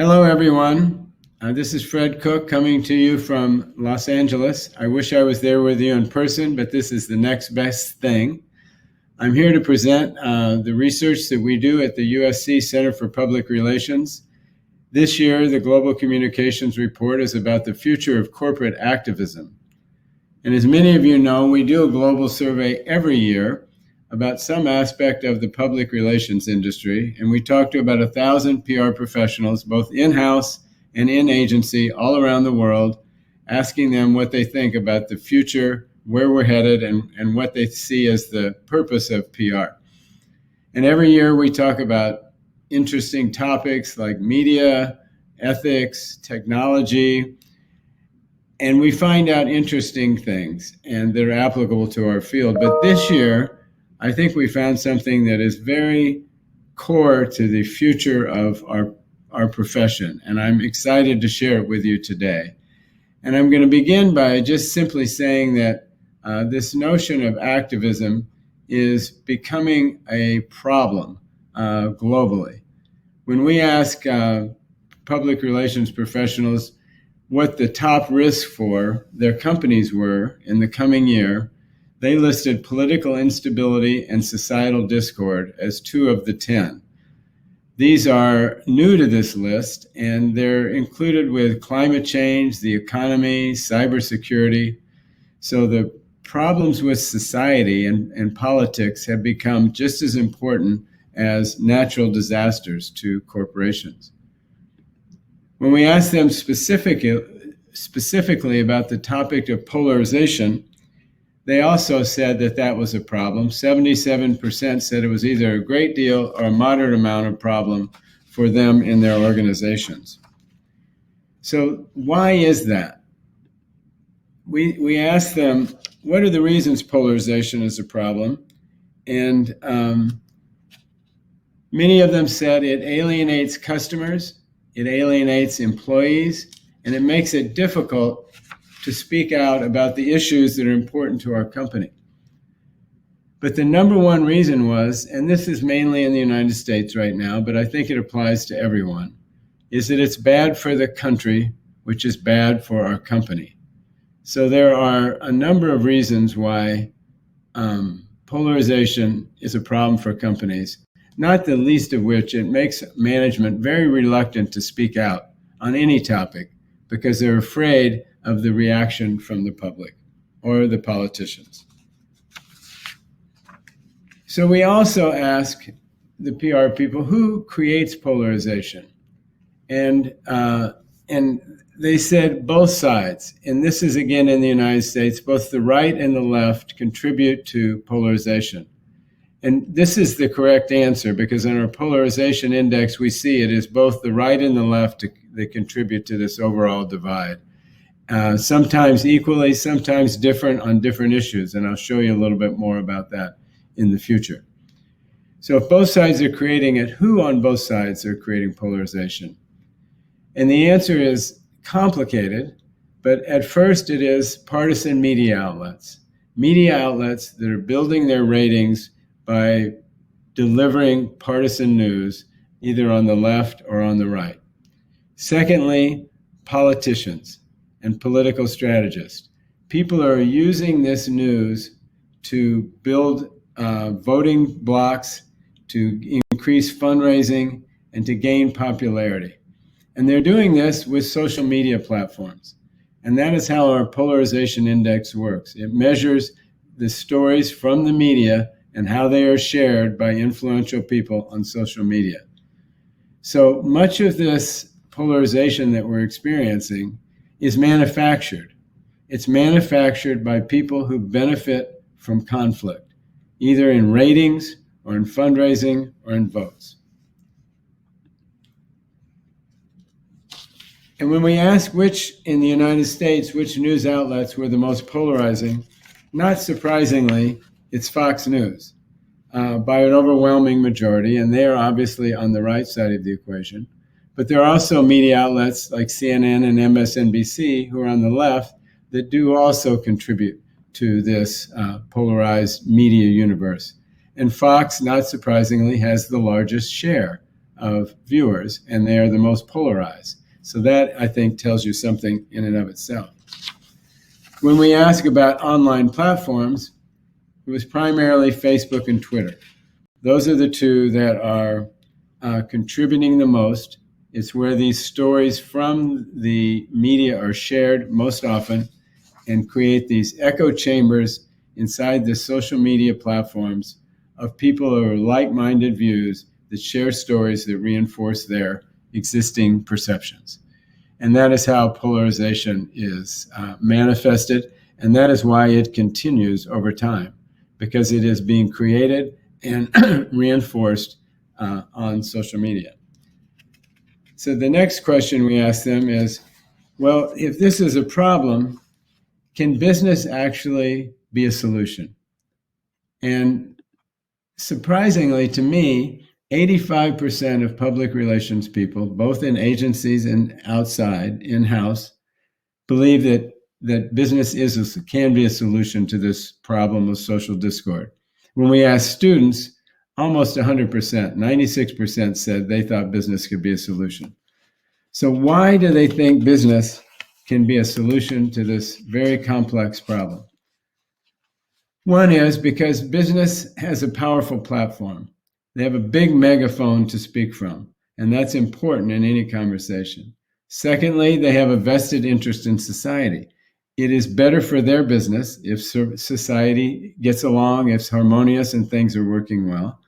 Hello, everyone. This is Fred Cook coming to you from Los Angeles. I wish I was there with you in person, but this is the next best thing. I'm here to present the research that we do at the USC Center for Public Relations. This year, the Global Communications Report is about the future of corporate activism. And as many of you know, we do a global survey every year about some aspect of the public relations industry, and we talk to about 1,000 PR professionals, both in-house and in agency, all around the world, asking them what they think about the future, where we're headed, and what they see as the purpose of PR. And every year we talk about interesting topics like media, ethics, technology, and we find out interesting things and that are applicable to our field. But this year, I think we found something that is very core to the future of our profession, and I'm excited to share it with you today. And I'm going to begin by just simply saying that this notion of activism is becoming a problem globally. When we ask public relations professionals what the top risks for their companies were in the coming year, they listed political instability and societal discord as 2 of the 10. These are new to this list, and they're included with climate change, the economy, cybersecurity. So the problems with society and politics have become just as important as natural disasters to corporations. When we asked them specifically about the topic of polarization, they also said that that was a problem. 77% said it was either a great deal or a moderate amount of problem for them in their organizations. So why is that? We asked them, what are the reasons polarization is a problem? And many of them said it alienates customers, it alienates employees, and it makes it difficult to speak out about the issues that are important to our company. But the number one reason was, and this is mainly in the United States right now, but I think it applies to everyone, is that it's bad for the country, which is bad for our company. So there are a number of reasons why polarization is a problem for companies, not the least of which it makes management very reluctant to speak out on any topic because they're afraid of the reaction from the public or the politicians. So we also ask the PR people, who creates polarization? And they said both sides. And this is again in the United States, both the right and the left contribute to polarization. And this is the correct answer because in our polarization index, we see it is both the right and the left that contribute to this overall divide. Sometimes equally, sometimes different on different issues. And I'll show you a little bit more about that in the future. So if both sides are creating it, who on both sides are creating polarization? And the answer is complicated, but at first it is partisan media outlets that are building their ratings by delivering partisan news, either on the left or on the right. Secondly, politicians and political strategists. People are using this news to build voting blocks, to increase fundraising, and to gain popularity. And they're doing this with social media platforms. And that is how our polarization index works. It measures the stories from the media and how they are shared by influential people on social media. So much of this polarization that we're experiencing is manufactured. It's manufactured by people who benefit from conflict, either in ratings or in fundraising or in votes. And when we ask in the United States, which news outlets were the most polarizing, not surprisingly, it's Fox News by an overwhelming majority, and they are obviously on the right side of the equation. But there are also media outlets like CNN and MSNBC who are on the left that do also contribute to this polarized media universe. And Fox, not surprisingly, has the largest share of viewers, and they are the most polarized. So that, I think, tells you something in and of itself. When we ask about online platforms, it was primarily Facebook and Twitter. Those are the two that are contributing the most. It's where these stories from the media are shared most often and create these echo chambers inside the social media platforms of people who are like-minded views that share stories that reinforce their existing perceptions. And that is how polarization is manifested, and that is why it continues over time, because it is being created and reinforced on social media. So the next question we ask them is, well, if this is a problem, can business actually be a solution? And surprisingly to me, 85% of public relations people, both in agencies and outside, in-house, believe that business can be a solution to this problem of social discord. When we asked students, almost 100%, 96% said they thought business could be a solution. So why do they think business can be a solution to this very complex problem? One is because business has a powerful platform. They have a big megaphone to speak from, and that's important in any conversation. Secondly, they have a vested interest in society. It is better for their business if society gets along, if it's harmonious and things are working well.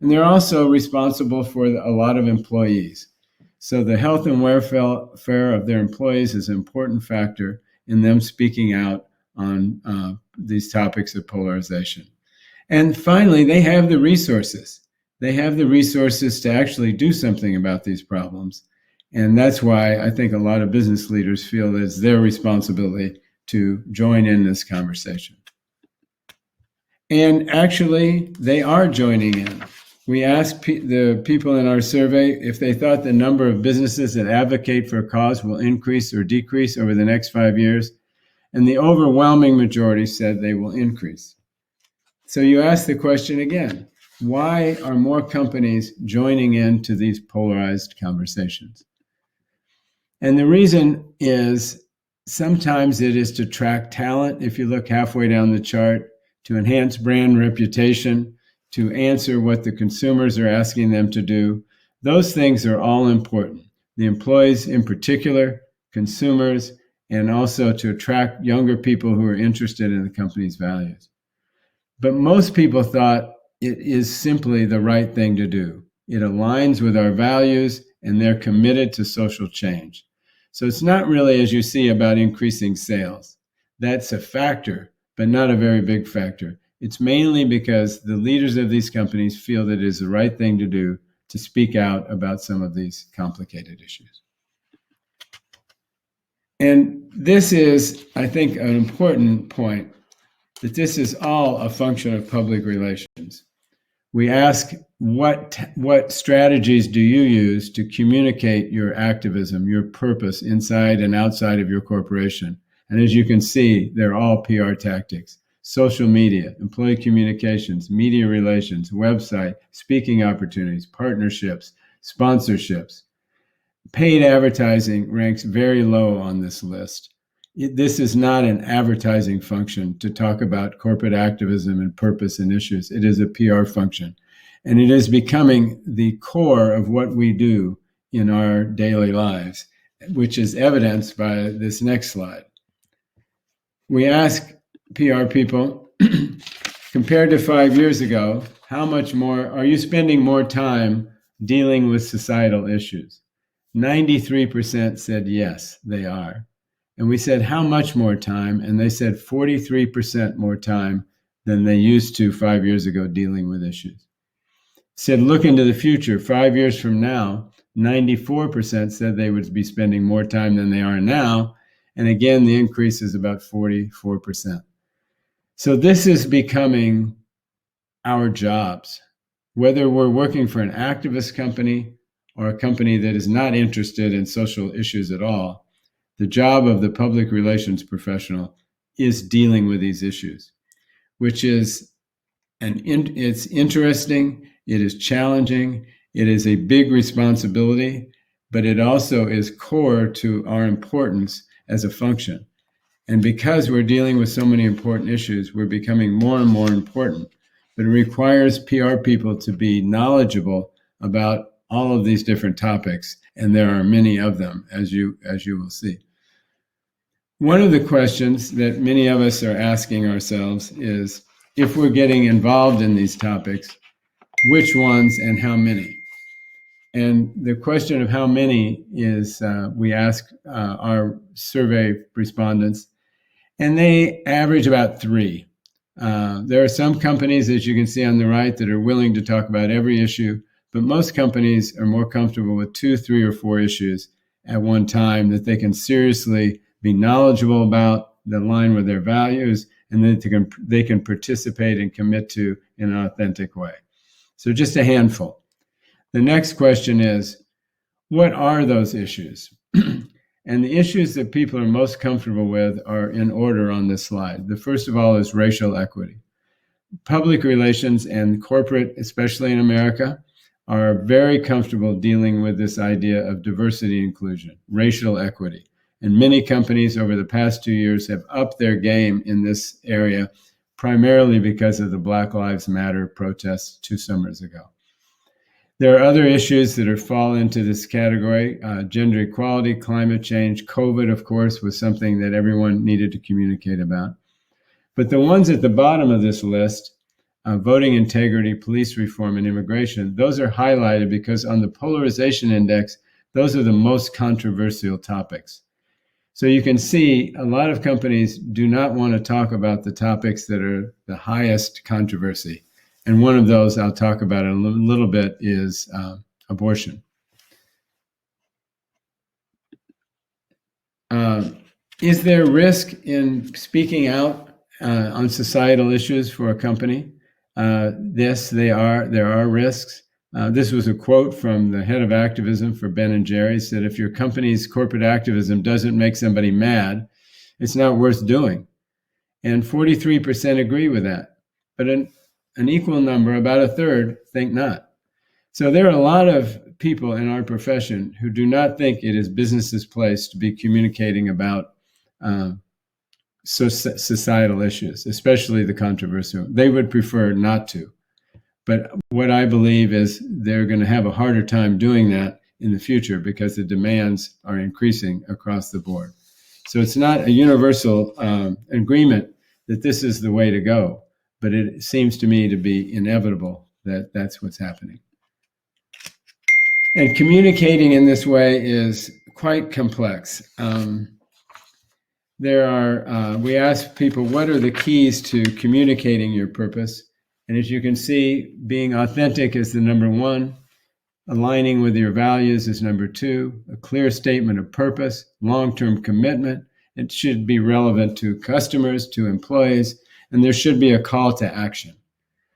And they're also responsible for a lot of employees. So the health and welfare of their employees is an important factor in them speaking out on these topics of polarization. And finally, they have the resources. They have the resources to actually do something about these problems. And that's why I think a lot of business leaders feel it's their responsibility to join in this conversation. And actually, they are joining in. We asked the people in our survey if they thought the number of businesses that advocate for a cause will increase or decrease over the next 5 years. And the overwhelming majority said they will increase. So you ask the question again, why are more companies joining into these polarized conversations? And the reason is sometimes it is to attract talent, if you look halfway down the chart, to enhance brand reputation, to answer what the consumers are asking them to do. Those things are all important. The employees in particular, consumers, and also to attract younger people who are interested in the company's values. But most people thought it is simply the right thing to do. It aligns with our values, and they're committed to social change. So it's not really, as you see, about increasing sales. That's a factor, but not a very big factor. It's mainly because the leaders of these companies feel that it is the right thing to do to speak out about some of these complicated issues. And this is, I think, an important point, that this is all a function of public relations. We ask, what strategies do you use to communicate your activism, your purpose inside and outside of your corporation? And as you can see, they're all PR tactics. Social media, employee communications, media relations, website, speaking opportunities, partnerships, sponsorships. Paid advertising ranks very low on this list. This is not an advertising function to talk about corporate activism and purpose and issues. It is a PR function. And it is becoming the core of what we do in our daily lives, which is evidenced by this next slide. We ask PR people, compared to 5 years ago, how much more are you spending more time dealing with societal issues? 93% said yes, they are. And we said, how much more time? And they said 43% more time than they used to 5 years ago dealing with issues. Said, look into the future. 5 years from now, 94% said they would be spending more time than they are now. And again, the increase is about 44%. So this is becoming our jobs. Whether we're working for an activist company or a company that is not interested in social issues at all, the job of the public relations professional is dealing with these issues, which is it's interesting, it is challenging, It is a big responsibility, but it also is core to our importance as a function. And because we're dealing with so many important issues, we're becoming more and more important. But it requires PR people to be knowledgeable about all of these different topics, and there are many of them, as you will see. One of the questions that many of us are asking ourselves is, if we're getting involved in these topics, which ones and how many? And the question of how many is, we ask our survey respondents, and they average about 3. There are some companies, as you can see on the right, that are willing to talk about every issue, but most companies are more comfortable with 2, 3, or 4 issues at one time that they can seriously be knowledgeable about, that align with their values, and that they can participate and commit to in an authentic way. So just a handful. The next question is, what are those issues? And the issues that people are most comfortable with are in order on this slide. The first of all is racial equity. Public relations and corporate, especially in America, are very comfortable dealing with this idea of diversity and inclusion, racial equity. And many companies over the past 2 years have upped their game in this area, primarily because of the Black Lives Matter protests 2 summers ago. There are other issues that fall into this category: gender equality, climate change. COVID, of course, was something that everyone needed to communicate about. But the ones at the bottom of this list, voting integrity, police reform, and immigration, those are highlighted because on the polarization index, those are the most controversial topics. So you can see a lot of companies do not want to talk about the topics that are the highest controversy. And one of those I'll talk about in a little bit is abortion. Is there risk in speaking out on societal issues for a company? Yes, there are risks. This was a quote from the head of activism for Ben & Jerry's, said, if your company's corporate activism doesn't make somebody mad, it's not worth doing. And 43% agree with that. But an equal number, about a third, think not. So there are a lot of people in our profession who do not think it is business's place to be communicating about societal issues, especially the controversial. They would prefer not to. But what I believe is they're going to have a harder time doing that in the future because the demands are increasing across the board. So it's not a universal agreement that this is the way to go, but it seems to me to be inevitable that that's what's happening. And communicating in this way is quite complex. We ask people, what are the keys to communicating your purpose? And as you can see, being authentic is the number 1. Aligning with your values is number 2. A clear statement of purpose, long-term commitment. It should be relevant to customers, to employees, and there should be a call to action.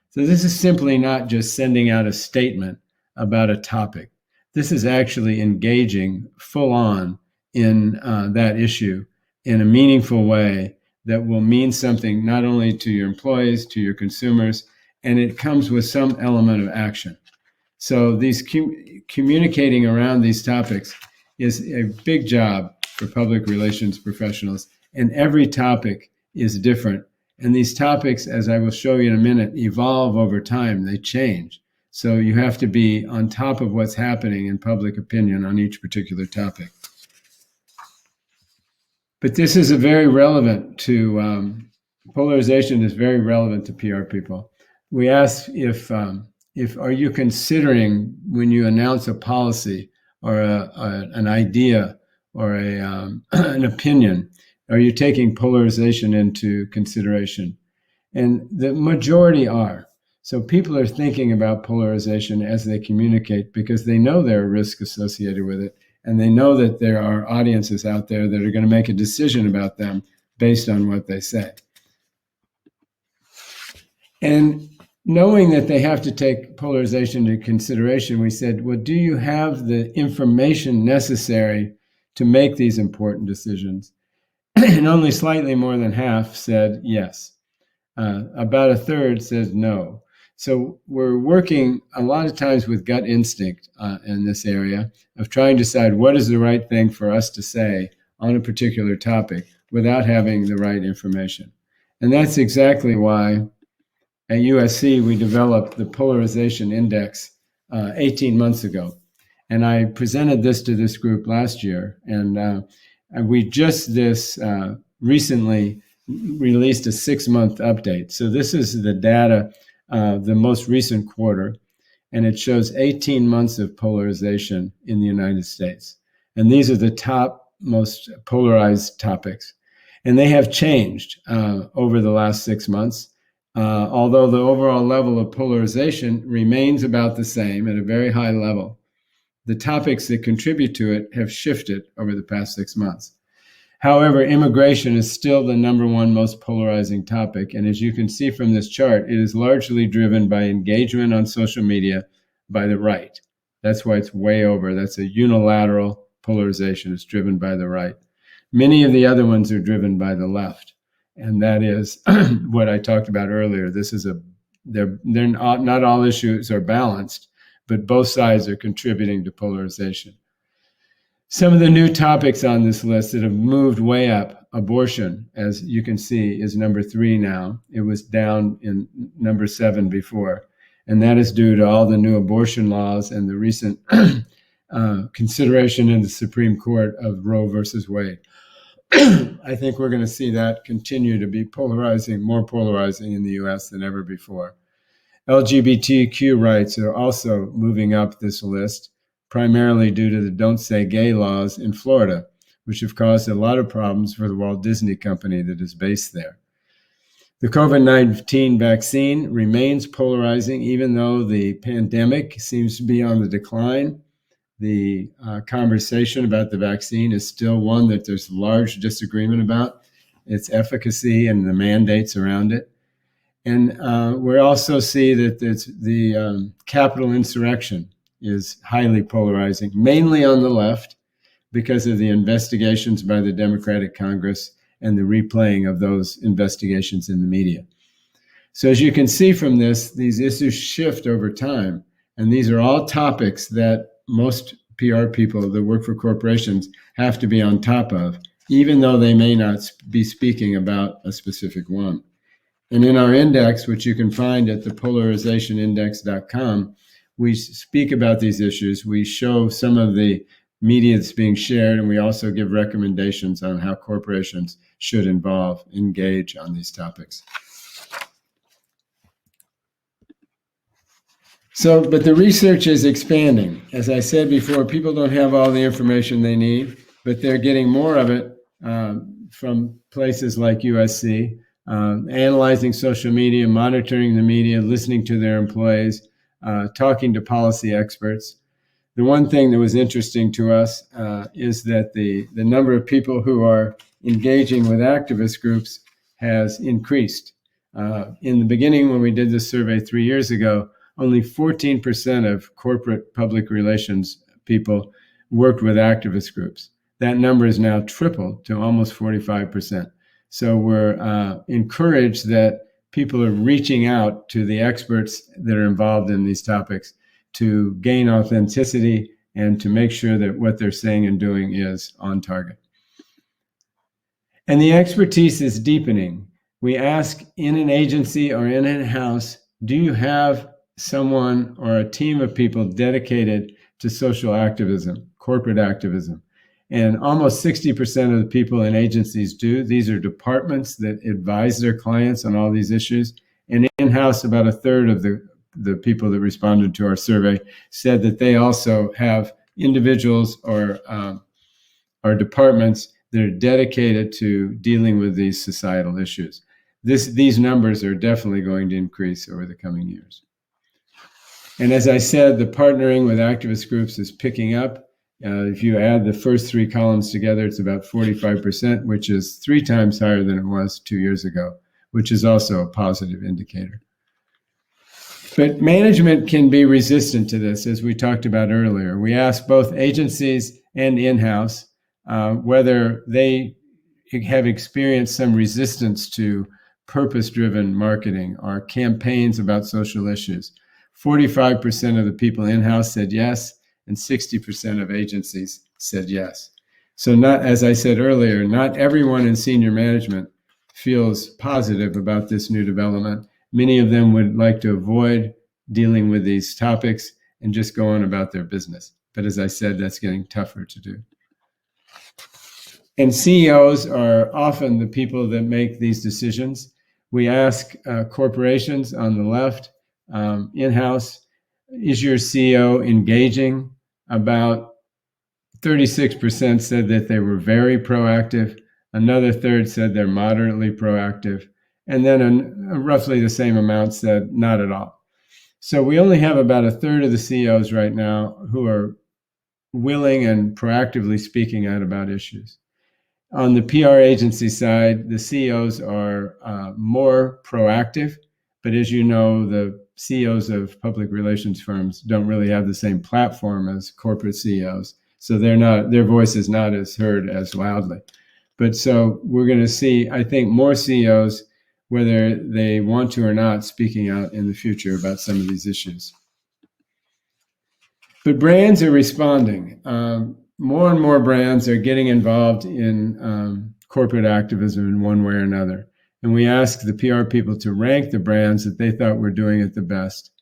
So this is simply not just sending out a statement about a topic. This is actually engaging full on in that issue in a meaningful way that will mean something not only to your employees, to your consumers, and it comes with some element of action. So these communicating around these topics is a big job for public relations professionals, and every topic is different. And these topics, as I will show you in a minute, evolve over time. They change. So you have to be on top of what's happening in public opinion on each particular topic. But this is very relevant to, polarization is very relevant to PR people. We ask if are you considering, when you announce a policy or an idea or an opinion, are you taking polarization into consideration? And the majority are. So people are thinking about polarization as they communicate because they know there are risks associated with it. And they know that there are audiences out there that are going to make a decision about them based on what they say. And knowing that they have to take polarization into consideration, we said, well, do you have the information necessary to make these important decisions? And only slightly more than half said yes. About a third says no. So we're working a lot of times with gut instinct in this area of trying to decide what is the right thing for us to say on a particular topic without having the right information. And that's exactly why at USC we developed the polarization index 18 months ago. And I presented this to this group last year. And we just recently released a 6-month update. So this is the data, the most recent quarter, and it shows 18 months of polarization in the United States. And these are the top most polarized topics. And they have changed over the last 6 months, although the overall level of polarization remains about the same at a very high level. The topics that contribute to it have shifted over the past 6 months. However, immigration is still the number one most polarizing topic. And as you can see from this chart, it is largely driven by engagement on social media by the right. That's why it's way over. That's a unilateral polarization. It's driven by the right. Many of the other ones are driven by the left. And that is what I talked about earlier. They're not all issues are balanced, but both sides are contributing to polarization. Some of the new topics on this list that have moved way up, abortion, as you can see, is number 3 now. It was down in number 7 before. And that is due to all the new abortion laws and the recent consideration in the Supreme Court of Roe versus Wade. I think we're going to see that continue to be more polarizing in the US than ever before. LGBTQ rights are also moving up this list, primarily due to the Don't Say Gay laws in Florida, which have caused a lot of problems for the Walt Disney Company that is based there. The COVID-19 vaccine remains polarizing, even though the pandemic seems to be on the decline. The conversation about the vaccine is still one that there's large disagreement about, its efficacy and the mandates around it. And we also see that the Capitol insurrection is highly polarizing, mainly on the left, because of the investigations by the Democratic Congress and the replaying of those investigations in the media. So as you can see from this, these issues shift over time. And these are all topics that most PR people that work for corporations have to be on top of, even though they may not be speaking about a specific one. And in our index, which you can find at thepolarizationindex.com, we speak about these issues. We show some of the media that's being shared, and we also give recommendations on how corporations should engage on these topics. But the research is expanding. As I said before, people don't have all the information they need, but they're getting more of it from places like USC, analyzing social media, monitoring the media, listening to their employees, talking to policy experts. The one thing that was interesting to us is that the number of people who are engaging with activist groups has increased. In the beginning, when we did this survey 3 years ago, only 14% of corporate public relations people worked with activist groups. That number is now tripled to almost 45%. So we're encouraged that people are reaching out to the experts that are involved in these topics to gain authenticity and to make sure that what they're saying and doing is on target. And the expertise is deepening. We ask in an agency or in a house, do you have someone or a team of people dedicated to social activism, corporate activism? And almost 60% of the people in agencies do. These are departments that advise their clients on all these issues. And in-house, about a third of the people that responded to our survey said that they also have individuals or departments that are dedicated to dealing with these societal issues. These numbers are definitely going to increase over the coming years. And as I said, the partnering with activist groups is picking up. If you add the first 3 columns together, it's about 45%, which is 3 times higher than it was 2 years ago, which is also a positive indicator. But management can be resistant to this, as we talked about earlier. We asked both agencies and in-house whether they have experienced some resistance to purpose-driven marketing or campaigns about social issues. 45% of the people in-house said yes, and 60% of agencies said yes. So not, as I said earlier, not everyone in senior management feels positive about this new development. Many of them would like to avoid dealing with these topics and just go on about their business. But as I said, that's getting tougher to do. And CEOs are often the people that make these decisions. We ask corporations on the left, in-house, is your CEO engaging? About 36% said that they were very proactive. Another third said they're moderately proactive. And then roughly the same amount said not at all. So we only have about a third of the CEOs right now who are willing and proactively speaking out about issues. On the PR agency side, the CEOs are more proactive, but as you know, the CEOs of public relations firms don't really have the same platform as corporate CEOs, so their voice is not as heard as loudly. But so we're going to see, I think, more CEOs, whether they want to or not, speaking out in the future about some of these issues. But brands are responding. More and more brands are getting involved in corporate activism in one way or another. And we asked the PR people to rank the brands that they thought were doing it the best.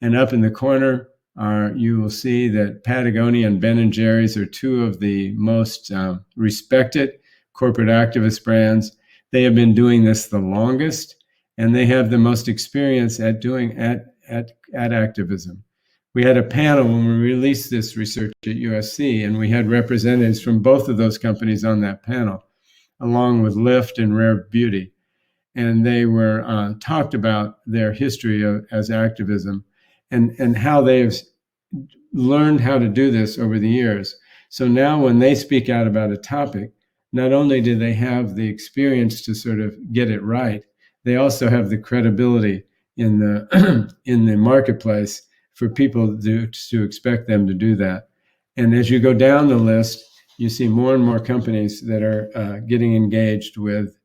And up in the corner, you will see that Patagonia and Ben & Jerry's are two of the most respected corporate activist brands. They have been doing this the longest, and they have the most experience at doing at activism. We had a panel when we released this research at USC, and we had representatives from both of those companies on that panel, along with Lyft and Rare Beauty. And they were talked about their history as activism and how they've learned how to do this over the years. So now when they speak out about a topic, not only do they have the experience to sort of get it right, they also have the credibility in the in the marketplace for people to expect them to do that. And as you go down the list, you see more and more companies that are getting engaged with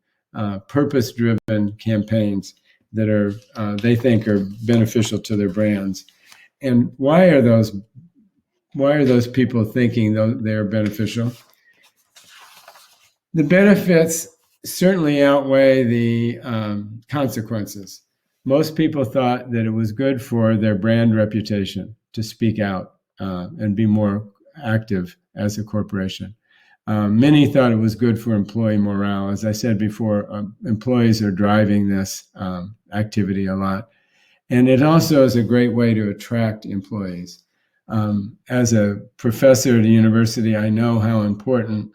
purpose-driven campaigns that are they think are beneficial to their brands. And why are those people thinking they're beneficial? The benefits certainly outweigh the consequences. Most people thought that it was good for their brand reputation to speak out and be more active as a corporation. Many thought it was good for employee morale. As I said before, employees are driving this activity a lot. And it also is a great way to attract employees. As a professor at a university, I know how important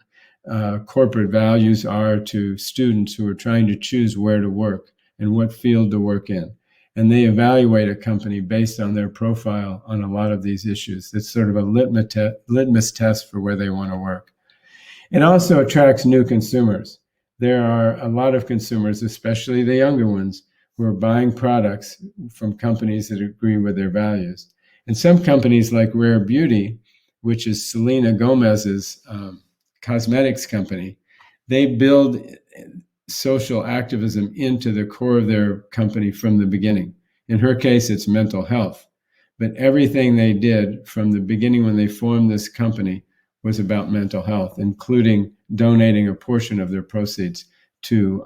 corporate values are to students who are trying to choose where to work and what field to work in. And they evaluate a company based on their profile on a lot of these issues. It's sort of a litmus test for where they want to work. It also attracts new consumers. There are a lot of consumers, especially the younger ones, who are buying products from companies that agree with their values. And some companies like Rare Beauty, which is Selena Gomez's cosmetics company, they build social activism into the core of their company from the beginning. In her case, it's mental health. But everything they did from the beginning when they formed this company was about mental health, including donating a portion of their proceeds to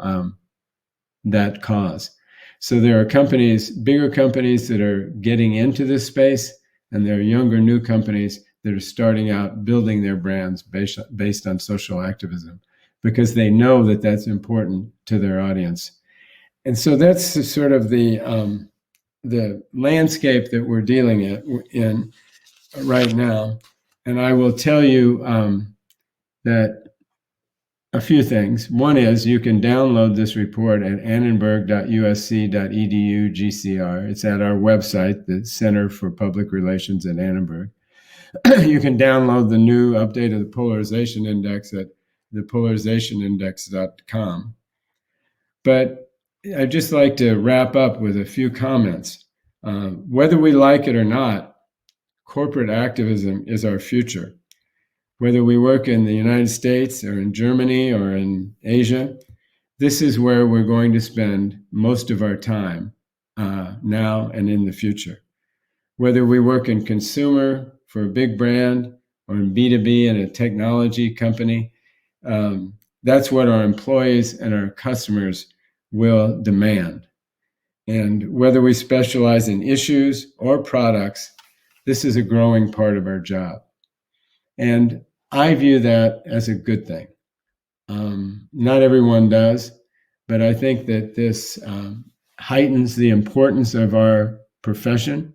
that cause. So there are companies, bigger companies that are getting into this space, and there are younger new companies that are starting out building their brands based on social activism, because they know that that's important to their audience. And so that's sort of the landscape that we're dealing in right now. And I will tell you that a few things. One is you can download this report at annenburg.usc.edu GCR. It's at our website, the Center for Public Relations at Annenburg. You can download the new update of the polarization index at thepolarizationindex.com. But I'd just like to wrap up with a few comments. Whether we like it or not, corporate activism is our future. Whether we work in the United States or in Germany or in Asia, this is where we're going to spend most of our time now and in the future. Whether we work in consumer for a big brand or in B2B in a technology company, that's what our employees and our customers will demand. And whether we specialize in issues or products, this is a growing part of our job. And I view that as a good thing. Not everyone does, but I think that this heightens the importance of our profession.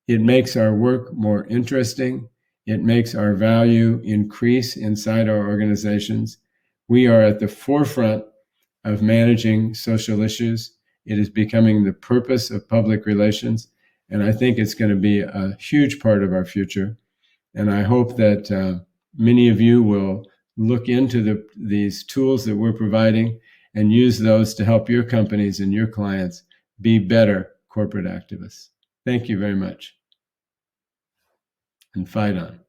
It makes our work more interesting. It makes our value increase inside our organizations. We are at the forefront of managing social issues. It is becoming the purpose of public relations, and I think it's going to be a huge part of our future. And I hope that many of you will look into these tools that we're providing and use those to help your companies and your clients be better corporate activists. Thank you very much. And fight on.